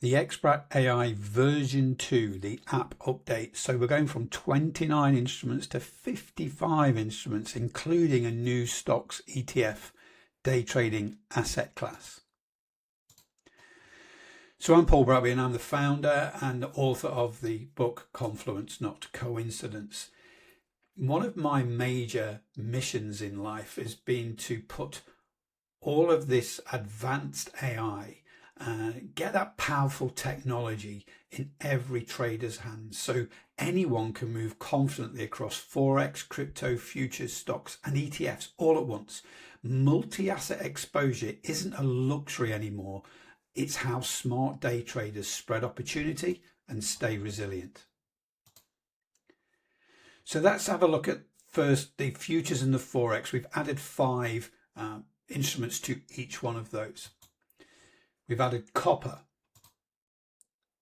the xBratAI version 2, the app update. So we're going from 29 instruments to 55 instruments, including a new stocks ETF day trading asset class. So I'm Paul Bratby and I'm the founder and author of the book Confluence, Not Coincidence. One of my major missions in life has been to put all of this advanced AI, get that powerful technology in every trader's hands so anyone can move confidently across Forex, crypto, futures, stocks and ETFs all at once. Multi-asset exposure isn't a luxury anymore. It's how smart day traders spread opportunity and stay resilient. So let's have a look at first the futures and the Forex. We've added 5 instruments to each one of those. We've added copper,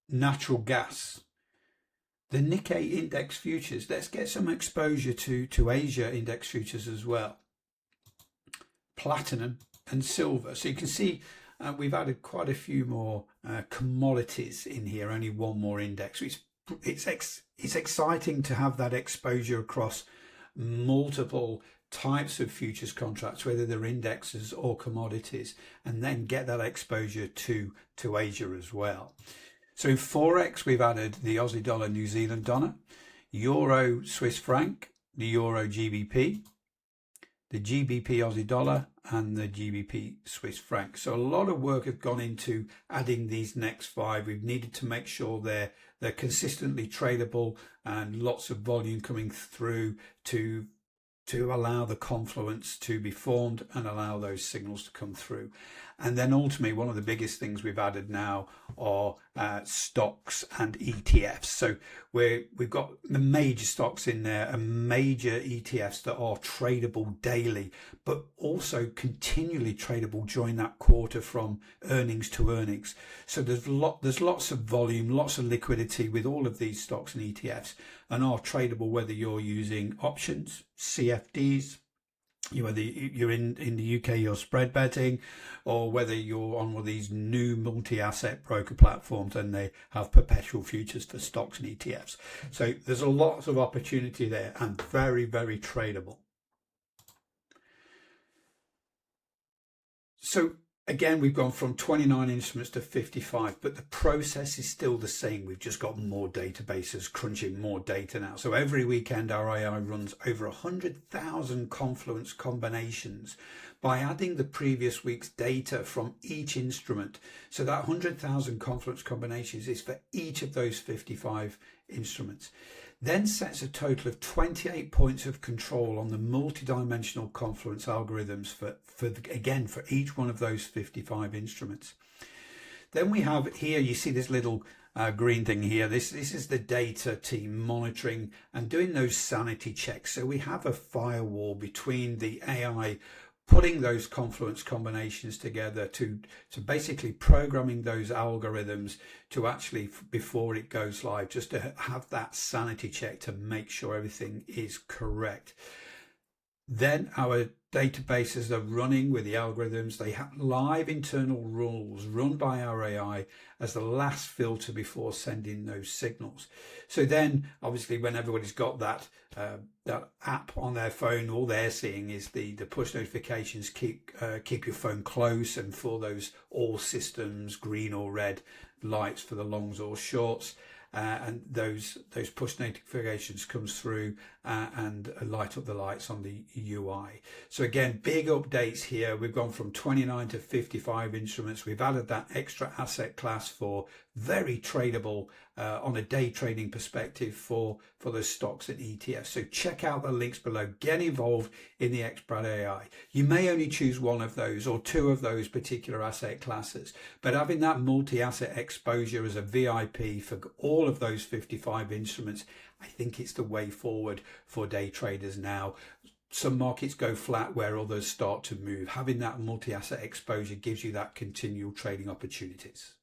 natural gas, the Nikkei index futures. Let's get some exposure to Asia index futures as well. Platinum and silver. So you can see we've added quite a few more commodities in here, only one more index. It's exciting to have that exposure across multiple types of futures contracts, whether they're indexes or commodities, and then get that exposure to Asia as well. So in Forex, we've added the Aussie dollar, New Zealand dollar, Euro, Swiss franc, the Euro GBP, the GBP Aussie dollar, and the GBP Swiss franc. So a lot of work has gone into adding these next 5. We've needed to make sure they're consistently tradable and lots of volume coming through to allow the confluence to be formed and allow those signals to come through. And then ultimately, one of the biggest things we've added now are stocks and ETFs. So we've got the major stocks in there and major ETFs that are tradable daily, but also continually tradable during that quarter from earnings to earnings. So there's lots of volume, lots of liquidity with all of these stocks and ETFs, and are tradable whether you're using options, CFDs, whether you're in the UK, you're spread betting, or whether you're on one of these new multi-asset broker platforms and they have perpetual futures for stocks and ETFs. So there's a lot of opportunity there and very, very tradable. So again, we've gone from 29 instruments to 55, but the process is still the same. We've just got more databases crunching more data now. So every weekend, our AI runs over 100,000 confluence combinations by adding the previous week's data from each instrument. So that 100,000 confluence combinations is for each of those 55 instruments. Then sets a total of 28 points of control on the multidimensional confluence algorithms for each one of those 55 instruments. Then we have here, you see this little green thing here. This is the data team monitoring and doing those sanity checks. So we have a firewall between the AI putting those confluence combinations together to basically programming those algorithms to actually, before it goes live, just to have that sanity check to make sure everything is correct. Then our databases are running with the algorithms. They have live internal rules run by our AI as the last filter before sending those signals. So then obviously when everybody's got that app on their phone, all they're seeing is the push notifications, keep your phone close, and for those all systems green or red lights for the longs or shorts. And those push notifications comes through and light up the lights on the UI. So again, big updates here. We've gone from 29 to 55 instruments. We've added that extra asset class for very tradable on a day trading perspective for those stocks and ETFs. So check out the links below. Get involved in the xBratAI. You may only choose one of those or 2 of those particular asset classes, but having that multi-asset exposure as a VIP for all of those 55 instruments, I think it's the way forward for day traders now. Some markets go flat where others start to move. Having that multi-asset exposure gives you that continual trading opportunities.